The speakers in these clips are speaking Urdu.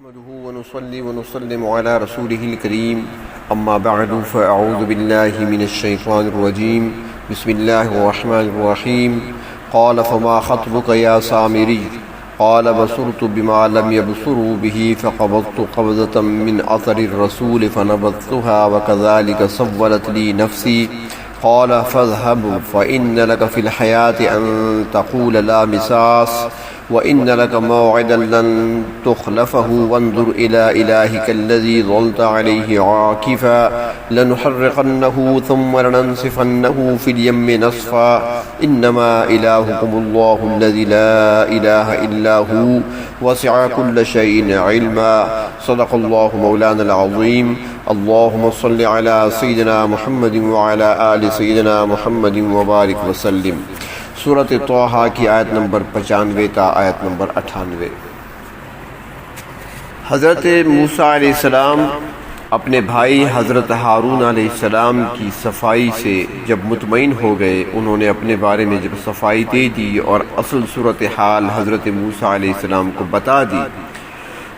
نحمده ونصلي ونسلم على رسوله الكريم أما بعد فأعوذ بالله من الشيطان الرجيم بسم الله الرحمن الرحيم قال فما خطبك يا سامري قال بصرت بما لم يبصروا به فقبضت قبضة من أثر الرسول فنبذتها وكذلك سولت لي نفسي قال فاذهب فإن لك في الحياة أن تقول لا مساس وإن لك موعدا لن تخلفه وانظر إلى إلهك الذي ظلت عليه عاكفا لنحرقنه ثم لننسفنه في اليم نسفا إنما إلهكم الله الذي لا إله إلا هو وسع كل شيء علما صدق الله مولانا العظيم اللهم صل على سيدنا محمد وعلى آل سيدنا محمد وبارك وسلم۔ سورۃ طٰہٰ کی آیت نمبر 95 تا آیت نمبر 98۔ حضرت موسیٰ علیہ السلام اپنے بھائی حضرت ہارون علیہ السلام کی صفائی سے جب مطمئن ہو گئے، انہوں نے اپنے بارے میں جب صفائی دے دی اور اصل صورتحال حضرت موسیٰ علیہ السلام کو بتا دی،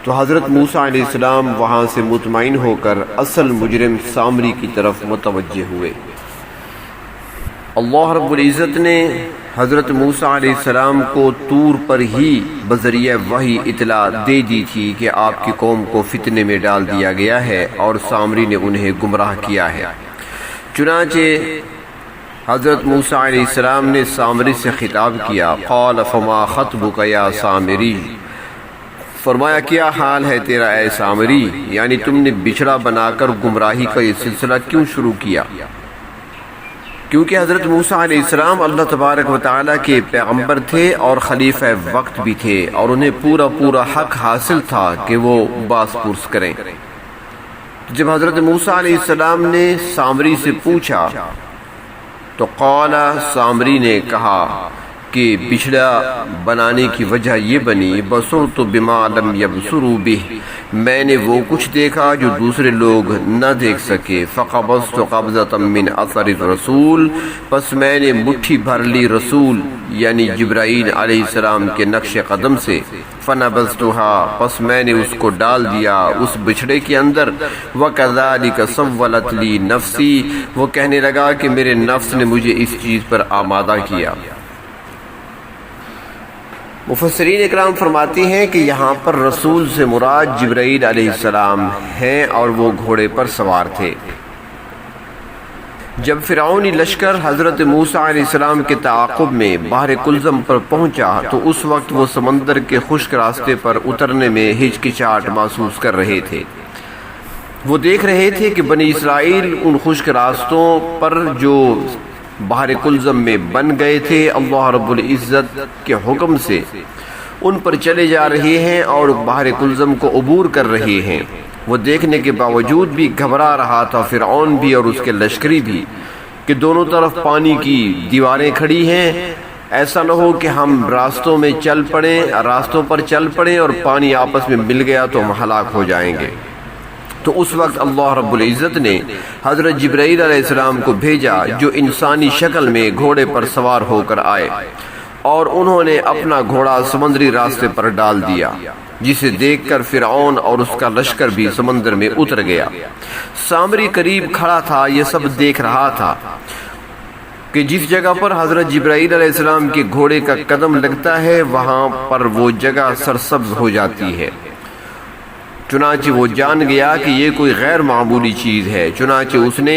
تو حضرت موسیٰ علیہ السلام وہاں سے مطمئن ہو کر اصل مجرم سامری کی طرف متوجہ ہوئے۔ اللہ رب العزت نے حضرت موسیٰ علیہ السلام کو طور پر ہی بذریعہ وحی اطلاع دے دی تھی کہ آپ کی قوم کو فتنے میں ڈال دیا گیا ہے اور سامری نے انہیں گمراہ کیا ہے۔ چنانچہ حضرت موسیٰ علیہ السلام نے سامری سے خطاب کیا، قال فما خطبک یا سامری، فرمایا کیا حال ہے تیرا اے سامری، یعنی تم نے بچھڑا بنا کر گمراہی کا یہ سلسلہ کیوں شروع کیا؟ کیونکہ حضرت موسیٰ علیہ السلام اللہ تبارک و تعالیٰ کے پیغمبر تھے اور خلیفہ وقت بھی تھے، اور انہیں پورا حق حاصل تھا کہ وہ باس پرس کریں۔ جب حضرت موسیٰ علیہ السلام نے سامری سے پوچھا تو قال، سامری نے کہا کہ بچھڑا بنانے کی وجہ یہ بنی، بصرت بما لم یبصروا بہ، میں نے وہ کچھ دیکھا جو دوسرے لوگ نہ دیکھ سکے، فقبضت قبضۃ من اثر الرسول، پس میں نے مٹھی بھر لی رسول یعنی جبرائیل علیہ السلام کے نقش قدم سے، فنبذتها، پس میں نے اس کو ڈال دیا اس بچھڑے کے اندر، وکذالک سولت لی نفسی، وہ کہنے لگا کہ میرے نفس نے مجھے اس چیز پر آمادہ کیا۔ مفسرین اکرام فرماتی ہیں کہ یہاں پر رسول سے مراد جبرائیل علیہ السلام ہیں اور وہ گھوڑے پر سوار تھے۔ جب فرعونی لشکر حضرت موسیٰ علیہ السلام کے تعاقب میں بحر کلزم پر پہنچا تو اس وقت وہ سمندر کے خشک راستے پر اترنے میں ہچکچاہٹ محسوس کر رہے تھے۔ وہ دیکھ رہے تھے کہ بنی اسرائیل ان خشک راستوں پر جو بحر کلزم میں بن گئے تھے، اللہ رب العزت کے حکم سے ان پر چلے جا رہے ہیں اور بحر کلزم کو عبور کر رہے ہیں۔ وہ دیکھنے کے باوجود بھی گھبرا رہا تھا، فرعون بھی اور اس کے لشکری بھی، کہ دونوں طرف پانی کی دیواریں کھڑی ہیں، ایسا نہ ہو کہ ہم راستوں پر چل پڑیں اور پانی آپس میں مل گیا تو ہم ہلاک ہو جائیں گے۔ تو اس وقت اللہ رب العزت نے حضرت جبرائیل علیہ السلام کو بھیجا جو انسانی شکل میں گھوڑے پر سوار ہو کر آئے، اور انہوں نے اپنا گھوڑا سمندری راستے پر ڈال دیا، جسے دیکھ کر فرعون اور اس کا لشکر بھی سمندر میں اتر گیا۔ سامری قریب کھڑا تھا، یہ سب دیکھ رہا تھا کہ جس جگہ پر حضرت جبرائیل علیہ السلام کے گھوڑے کا قدم لگتا ہے وہاں پر وہ جگہ سرسبز ہو جاتی ہے۔ چنانچہ وہ جان گیا کہ یہ کوئی غیر معمولی چیز ہے، چنانچہ اس نے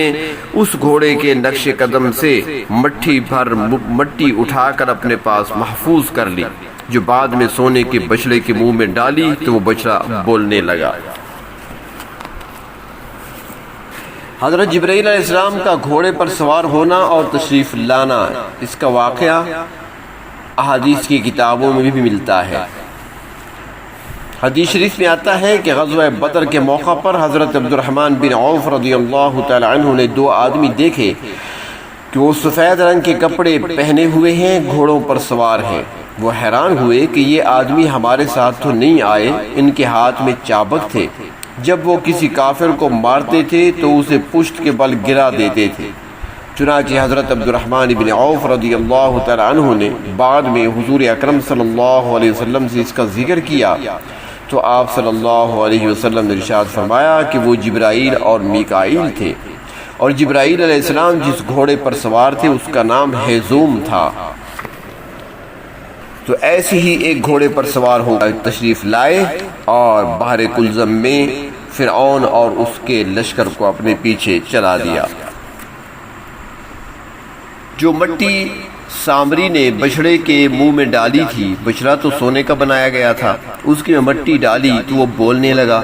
اس گھوڑے کے نقش قدم سے مٹھی بھر مٹی اٹھا کر اپنے پاس محفوظ کر لی، جو بعد میں سونے کے بچڑے کے منہ میں ڈالی تو وہ بچڑا بولنے لگا۔ حضرت جبرائیل علیہ السلام کا گھوڑے پر سوار ہونا اور تشریف لانا، اس کا واقعہ احادیث کی کتابوں میں بھی ملتا ہے۔ حدیث شریف میں آتا ہے کہ غزوہ بدر کے موقع پر حضرت عبد الرحمن بن عوف رضی اللہ تعالی عنہ نے دو آدمی دیکھے کہ وہ سفید رنگ کے کپڑے پہنے ہوئے ہیں، گھوڑوں پر سوار ہیں۔ وہ حیران ہوئے کہ یہ آدمی ہمارے ساتھ تو نہیں آئے، ان کے ہاتھ میں چابک تھے، جب وہ کسی کافر کو مارتے تھے تو اسے پشت کے بل گرا دیتے تھے۔ چنانچہ حضرت عبد الرحمن بن عوف رضی اللہ تعالی عنہ نے بعد میں حضور اکرم صلی اللہ علیہ وسلم سے اس کا ذکر کیا تو آپ صلی اللہ علیہ وسلم نے ارشاد فرمایا کہ وہ جبرائیل اور میکائیل تھے، اور جبرائیل علیہ السلام جس گھوڑے پر سوار تھے اس کا نام ہیزوم تھا۔ تو ایسے ہی ایک گھوڑے پر سوار ہو کر تشریف لائے اور بحر کلزم میں فرعون اور اس کے لشکر کو اپنے پیچھے چلا دیا۔ جو مٹی سامری نے بچھڑے کے منہ میں ڈالی تھی، بچڑا تو سونے کا بنایا گیا تھا، اس کی مٹی ڈالی تو وہ بولنے لگا،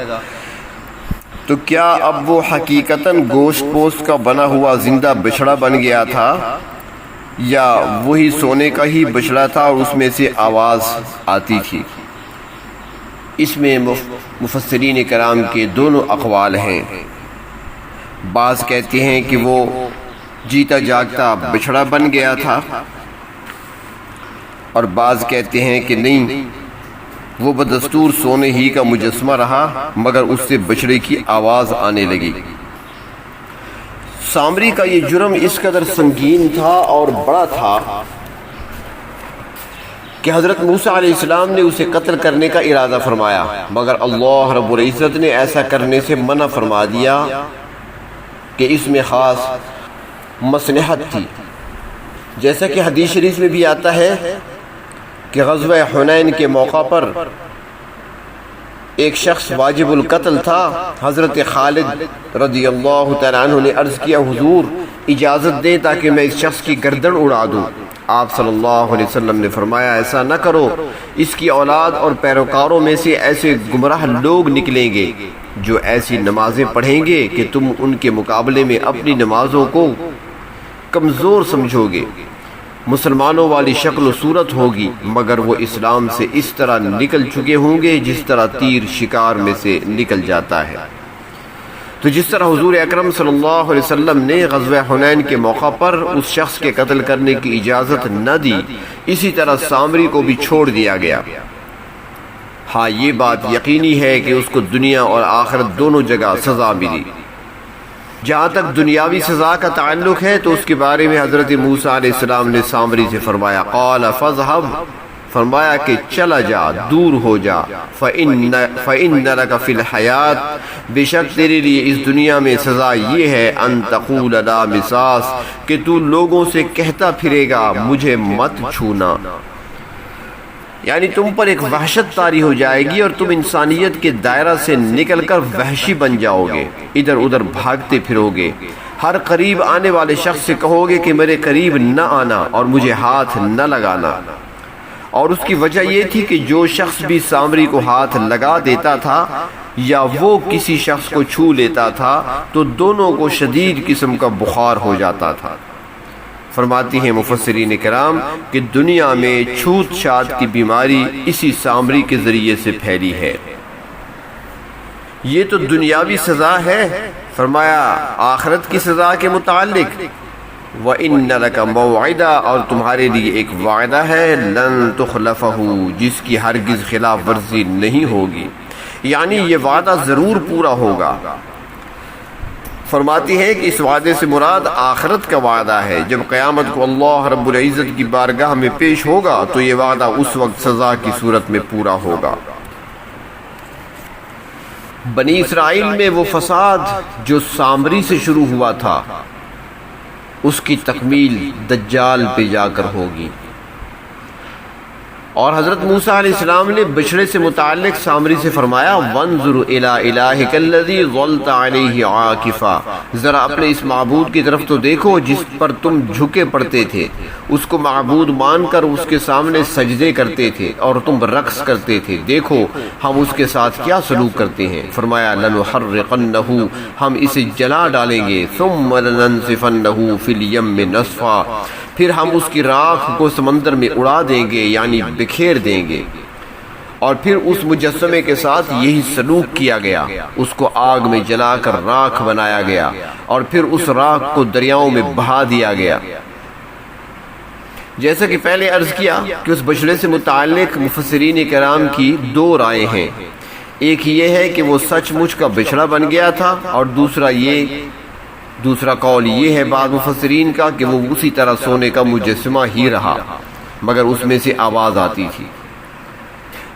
تو کیا اب وہ حقیقتاً گوشت پوست کا بنا ہوا زندہ بچڑا بن گیا تھا، یا وہی سونے کا ہی بچڑا تھا اور اس میں سے آواز آتی تھی؟ اس میں مفسرین کرام کے دونوں اقوال ہیں۔ بعض کہتے ہیں کہ وہ جیتا جاگتا بچڑا بن گیا تھا، اور بعض کہتے ہیں کہ نہیں، وہ بدستور سونے ہی کا مجسمہ رہا مگر اس سے بچڑے کی آواز آنے لگی۔ سامری کا یہ جرم اس قدر سنگین تھا اور بڑا تھا کہ حضرت موسیٰ علیہ السلام نے اسے قتل کرنے کا ارادہ فرمایا، مگر اللہ رب العزت نے ایسا کرنے سے منع فرما دیا کہ اس میں خاص مصلحت تھی۔ جیسا کہ حدیث شریف میں بھی آتا ہے کہ غزوہ حنین کے موقع پر ایک شخص واجب القتل تھا۔ حضرت خالد رضی اللہ تعالیٰ عنہ نے عرض کیا، حضور اجازت دیں تاکہ میں اس شخص کی گردن اڑا دوں۔ آپ صلی اللہ علیہ وسلم نے فرمایا، ایسا نہ کرو، اس کی اولاد اور پیروکاروں میں سے ایسے گمراہ لوگ نکلیں گے جو ایسی نمازیں پڑھیں گے کہ تم ان کے مقابلے میں اپنی نمازوں کو کمزور سمجھو گے۔ مسلمانوں والی شکل و صورت ہوگی مگر وہ اسلام سے اس طرح نکل چکے ہوں گے جس طرح تیر شکار میں سے نکل جاتا ہے۔ تو جس طرح حضور اکرم صلی اللہ علیہ وسلم نے غزوہ حنین کے موقع پر اس شخص کے قتل کرنے کی اجازت نہ دی، اسی طرح سامری کو بھی چھوڑ دیا گیا۔ ہاں یہ بات یقینی ہے کہ اس کو دنیا اور آخرت دونوں جگہ سزا ملی۔ جہاں تک دنیاوی سزا کا تعلق ہے تو اس کے بارے میں حضرت موسیٰ علیہ السلام نے سامری سے فرمایا، قال فاذهب، فرمایا کہ چلا جا، دور ہو جا، فَإِنَّ لَكَ فِي الْحَيَاةِ، بے شک تیرے لیے اس دنیا میں سزا یہ ہے، أَن تَقُولَ لَا مِسَاسَ، کہ تو لوگوں سے کہتا پھرے گا مجھے مت چھونا۔ یعنی تم پر ایک وحشت طاری ہو جائے گی اور تم انسانیت کے دائرہ سے نکل کر وحشی بن جاؤ گے، ادھر ادھر بھاگتے پھرو گے، ہر قریب آنے والے شخص سے کہو گے کہ میرے قریب نہ آنا اور مجھے ہاتھ نہ لگانا۔ اور اس کی وجہ یہ تھی کہ جو شخص بھی سامری کو ہاتھ لگا دیتا تھا یا وہ کسی شخص کو چھو لیتا تھا تو دونوں کو شدید قسم کا بخار ہو جاتا تھا۔ فرماتی ہیں مفسرین کرام کہ دنیا میں چھوت چھات کی بیماری اسی سامری کے ذریعے سے پھیلی ہے۔ یہ تو دنیاوی سزا ہے، فرمایا آخرت کی سزا کے متعلق، وَإِنَّ لَكَ مَوْعِدًا، اور تمہارے لیے ایک وعدہ ہے، لَن تُخْلَفَهُ، جس کی ہرگز خلاف ورزی نہیں ہوگی، یعنی یہ وعدہ ضرور پورا ہوگا۔ فرماتی ہے کہ اس وعدے سے مراد آخرت کا وعدہ ہے، جب قیامت کو اللہ رب العزت کی بارگاہ میں پیش ہوگا تو یہ وعدہ اس وقت سزا کی صورت میں پورا ہوگا۔ بنی اسرائیل میں وہ فساد جو سامری سے شروع ہوا تھا اس کی تکمیل دجال پہ جا کر ہوگی۔ اور حضرت موسیٰ علیہ السلام نے بچڑے سے متعلق سامری سے فرمایا، وانظر الی الہک الذی ظلت علیہ عاکفا، ذرا اپنے اس معبود کی طرف تو دیکھو جس پر تم جھکے پڑتے تھے، اس کو معبود مان کر اس کے سامنے سجدے کرتے تھے اور تم رقص کرتے تھے، دیکھو ہم اس کے ساتھ کیا سلوک کرتے ہیں۔ فرمایا لنحرقنہ، ہم اسے جلا ڈالیں گے، ثم لننسفنہ فی الیم نسفا، پھر ہم اس کی راکھ کو سمندر میں اڑا دیں گے یعنی بکھیر دیں گے۔ اور پھر اس مجسمے کے ساتھ یہی سلوک کیا گیا، اس کو آگ میں جلا کر راکھ بنایا گیا اور پھر اس راکھ کو دریاؤں میں بہا دیا گیا۔ جیسا کہ پہلے عرض کیا کہ اس بچڑے سے متعلق مفسرین کرام کی دو رائے ہیں، ایک یہ ہے کہ وہ سچ مچ کا بچڑا بن گیا تھا، اور دوسرا قول یہ ہے بعض مفسرین کا کہ وہ اسی طرح سونے کا مجسمہ ہی رہا مگر اس میں سے آواز آتی تھی۔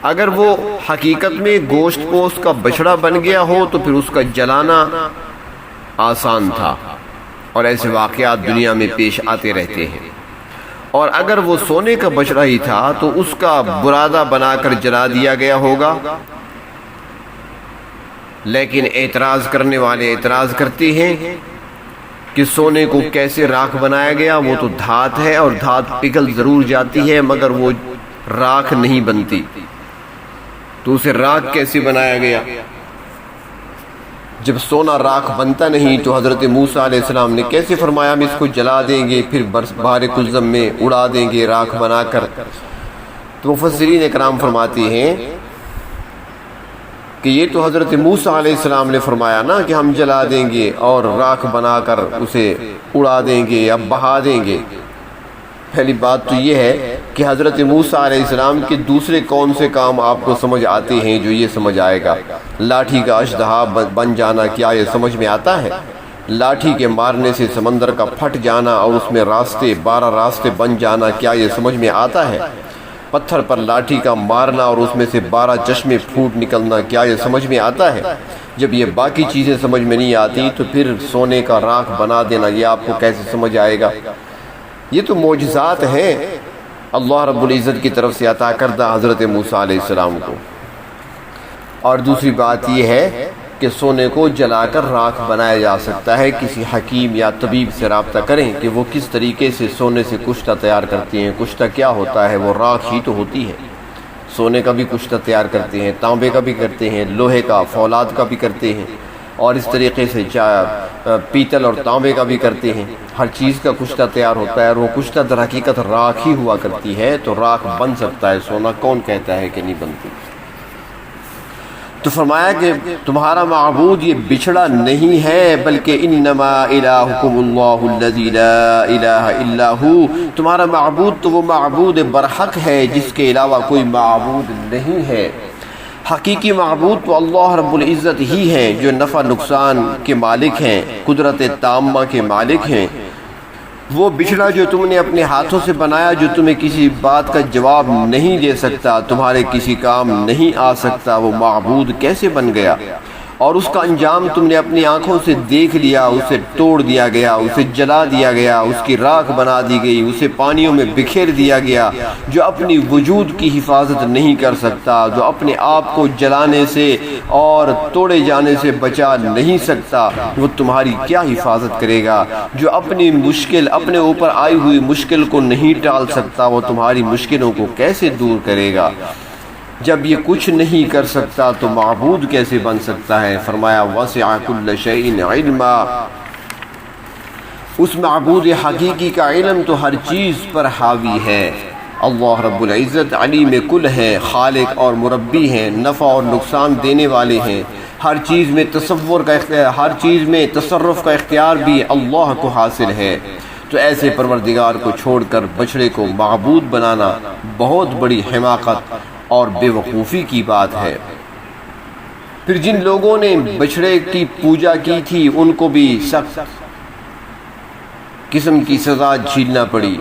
اگر وہ حقیقت میں گوشت پوست کا بچڑا بن گیا ہو تو پھر اس کا جلانا آسان تھا، اور ایسے واقعات دنیا میں پیش آتے رہتے ہیں۔ اور اگر وہ سونے کا بچڑا ہی تھا تو اس کا برادہ بنا کر جلا دیا گیا ہوگا۔ لیکن اعتراض کرنے والے اعتراض کرتے ہیں کہ سونے کو کیسے راکھ بنایا گیا؟ وہ تو دھات ہے، اور دھات پگھل ضرور جاتی ہے مگر وہ راکھ نہیں بنتی، تو اسے راکھ کیسے بنایا گیا؟ جب سونا راکھ بنتا نہیں تو حضرت موسیٰ علیہ السلام نے کیسے فرمایا ہم اس کو جلا دیں گے، پھر بحر کلزم میں اڑا دیں گے راکھ بنا کر؟ تو مفسرین اکرام فرماتے ہیں کہ یہ تو حضرت موسیٰ علیہ السلام نے فرمایا نا کہ ہم جلا دیں گے اور راکھ بنا کر اسے اڑا دیں گے یا بہا دیں گے۔ پہلی بات تو یہ ہے کہ حضرت موسیٰ علیہ السلام کے دوسرے کون سے کام آپ کو سمجھ آتے ہیں جو یہ سمجھ آئے گا؟ لاٹھی کا اژدہا بن جانا، کیا یہ سمجھ میں آتا ہے؟ لاٹھی کے مارنے سے سمندر کا پھٹ جانا اور اس میں 12 راستے بن جانا، کیا یہ سمجھ میں آتا ہے؟ پتھر پر لاٹھی کا مارنا اور اس میں سے 12 چشمے پھوٹ نکلنا، کیا یہ سمجھ میں آتا ہے؟ جب یہ باقی چیزیں سمجھ میں نہیں آتی تو پھر سونے کا راکھ بنا دینا یہ آپ کو کیسے سمجھ آئے گا؟ یہ تو معجزات ہیں اللہ رب العزت کی طرف سے عطا کردہ حضرت موسیٰ علیہ السلام کو۔ اور دوسری بات یہ ہے کہ سونے کو جلا کر راکھ بنایا جا سکتا ہے۔ کسی حکیم یا طبیب سے رابطہ کریں کہ وہ کس طریقے سے سونے سے کشتہ تیار کرتے ہیں۔ کشتہ کیا ہوتا ہے؟ وہ راکھ ہی تو ہوتی ہے۔ سونے کا بھی کشتہ تیار کرتے ہیں، تانبے کا بھی کرتے ہیں، لوہے کا، فولاد کا بھی کرتے ہیں، اور اس طریقے سے پیتل اور تانبے کا بھی کرتے ہیں۔ ہر چیز کا کشتہ تیار ہوتا ہے، اور وہ کشتہ در حقیقت راکھ ہی ہوا کرتی ہے، تو راکھ بن سکتا ہے سونا، کون کہتا ہے کہ نہیں بنتی؟ تو فرمایا کہ تمہارا معبود یہ بچھڑا نہیں ہے، بلکہ انما الہکم اللہ الذی لا الہ الا ہو، تمہارا معبود تو وہ معبود برحق ہے جس کے علاوہ کوئی معبود نہیں ہے۔ حقیقی معبود تو اللہ رب العزت ہی ہیں جو نفع نقصان کے مالک ہیں، قدرت تامہ کے مالک ہیں۔ وہ بچھڑا جو تم نے اپنے ہاتھوں سے بنایا، جو تمہیں کسی بات کا جواب نہیں دے سکتا، تمہارے کسی کام نہیں آ سکتا، وہ معبود کیسے بن گیا؟ اور اس کا انجام تم نے اپنی آنکھوں سے دیکھ لیا، اسے توڑ دیا گیا، اسے جلا دیا گیا، اس کی راکھ بنا دی گئی، اسے پانیوں میں بکھیر دیا گیا۔ جو اپنی وجود کی حفاظت نہیں کر سکتا، جو اپنے آپ کو جلانے سے اور توڑے جانے سے بچا نہیں سکتا، وہ تمہاری کیا حفاظت کرے گا؟ جو اپنے اوپر آئی ہوئی مشکل کو نہیں ٹال سکتا، وہ تمہاری مشکلوں کو کیسے دور کرے گا؟ جب یہ کچھ نہیں کر سکتا تو معبود کیسے بن سکتا ہے؟ فرمایا وسع کل شیء علما، اس معبود حقیقی کا علم تو ہر چیز پر حاوی ہے۔ اللہ رب العزت علیم کل ہے، خالق اور مربی ہیں، نفع اور نقصان دینے والے ہیں۔ ہر چیز میں ہر چیز میں تصرف کا اختیار بھی اللہ کو حاصل ہے۔ تو ایسے پروردگار کو چھوڑ کر بچڑے کو معبود بنانا بہت بڑی حماقت اور بے وقوفی کی بات ہے۔ پھر جن لوگوں نے بچڑے کی پوجا کی تھی ان کو بھی سخت قسم کی سزا جھیلنا پڑی۔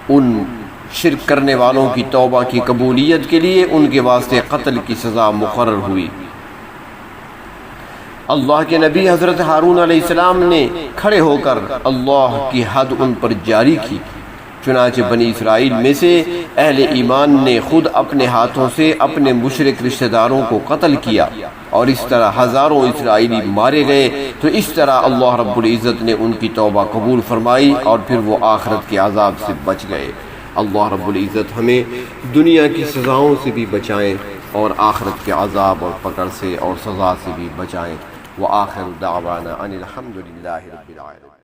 ان شرک کرنے والوں کی توبہ کی قبولیت کے لیے ان کے واسطے قتل کی سزا مقرر ہوئی۔ اللہ کے نبی حضرت ہارون علیہ السلام نے کھڑے ہو کر اللہ کی حد ان پر جاری کی۔ چنانچہ بنی اسرائیل میں سے اہل ایمان نے خود اپنے ہاتھوں سے اپنے مشرک رشتہ داروں کو قتل کیا، اور اس طرح ہزاروں اسرائیلی مارے گئے۔ تو اس طرح اللہ رب العزت نے ان کی توبہ قبول فرمائی اور پھر وہ آخرت کے عذاب سے بچ گئے۔ اللہ رب العزت ہمیں دنیا کی سزاؤں سے بھی بچائیں اور آخرت کے عذاب اور پکڑ سے اور سزا سے بھی بچائیں۔ وآخر دعوانا ان الحمد للہ رب العالمین۔